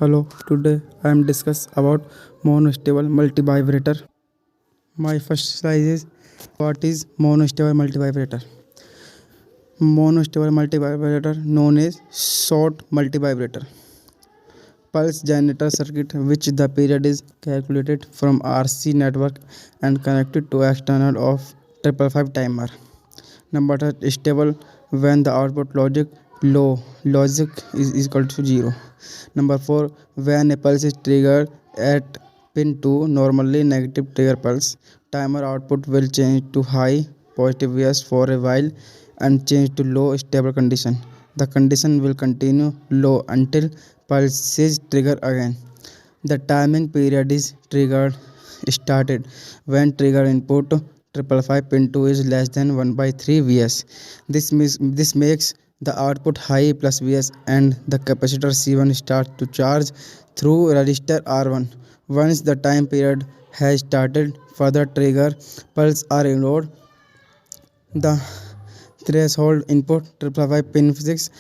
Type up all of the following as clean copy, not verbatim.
Hello, today I am discuss about monostable multivibrator. My first slide is what is monostable multivibrator. Monostable multivibrator known as short multivibrator pulse generator circuit which the period is calculated from RC network and connected to external of 555 timer. Number 3 stable when the output logic is equal to 0. Number 4 when a pulse is triggered at pin 2 normally negative trigger pulse timer output will change to high positive Vs for a while and change to low stable condition. The condition will continue low until pulses trigger again. The timing period is triggered started when trigger input 555 pin 2 is less than 1 by 3 Vs. This makes the output high plus Vs and the capacitor C1 starts to charge through resistor R1. Once the time period has started, further trigger pulses are ignored. The threshold input 555 pin 6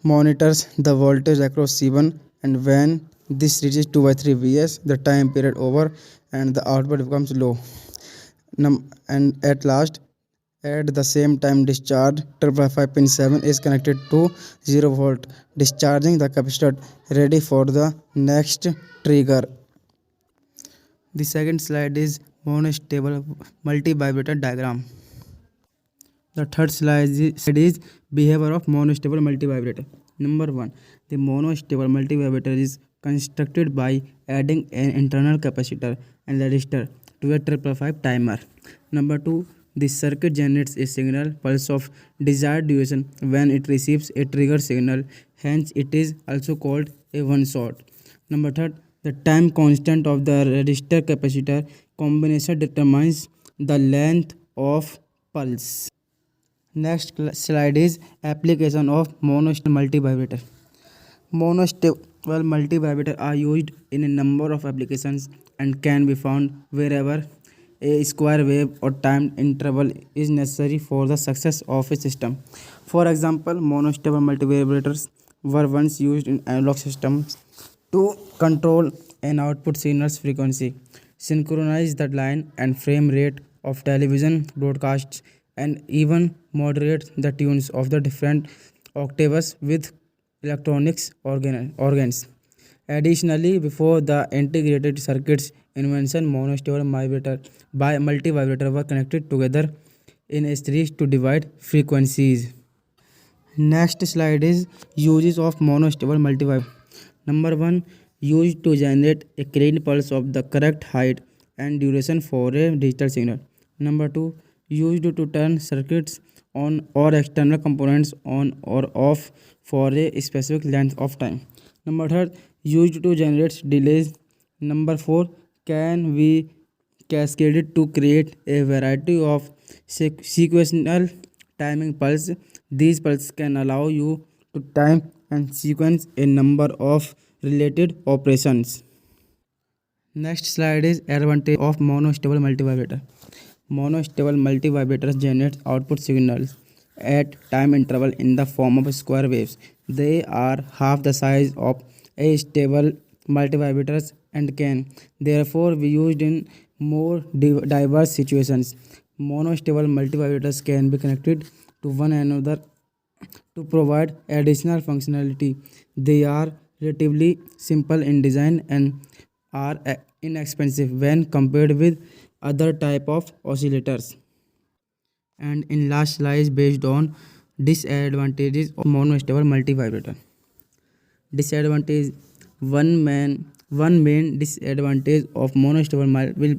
monitors the voltage across C1 and when this reaches 2 by 3 Vs, the time period over and the output becomes low. And at last, at the same time discharge 555 pin 7 is connected to 0 volt, discharging the capacitor ready for the next trigger. The second slide is monostable multivibrator diagram. The third slide is behavior of monostable multivibrator. Number 1. The monostable multivibrator is constructed by adding an internal capacitor and resistor to a 555 timer. Number 2. The circuit generates a signal pulse of desired duration when it receives a trigger signal, hence it is also called a one-shot. Number 3. The time constant of the resistor capacitor combination determines the length of pulse. Next slide is application of monostable multivibrator. Monostable multivibrator are used in a number of applications and can be found wherever a square wave or time interval is necessary for the success of a system. For example, monostable multivibrators were once used in analog systems to control an output signal's frequency, synchronize the line and frame rate of television broadcasts, and even moderate the tunes of the different octaves with electronics organs. Additionally, before the integrated circuits invention, monostable multivibrator were connected together in a series to divide frequencies. Next slide is uses of monostable multivibrator. Number 1. Used to generate a clean pulse of the correct height and duration for a digital signal. Number 2. Used to turn circuits on or external components on or off for a specific length of time. Number 3. Used to generate delays. Number 4. Can be cascaded to create a variety of sequential timing pulse. These pulses can allow you to time and sequence a number of related operations. Next slide is advantage of monostable multivibrator. Monostable multivibrators generate output signals at time interval in the form of square waves. They are half the size of a stable multivibrators and can therefore be used in more diverse situations. Monostable multivibrators can be connected to one another to provide additional functionality. They are relatively simple in design and are inexpensive when compared with other type of oscillators. And in last slide based on disadvantages of monostable multivibrator. Disadvantage one main disadvantage of monostable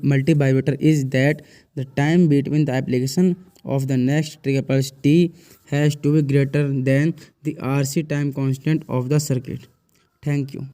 multivibrator is that the time between the application of the next trigger pulse T has to be greater than the RC time constant of the circuit. Thank you.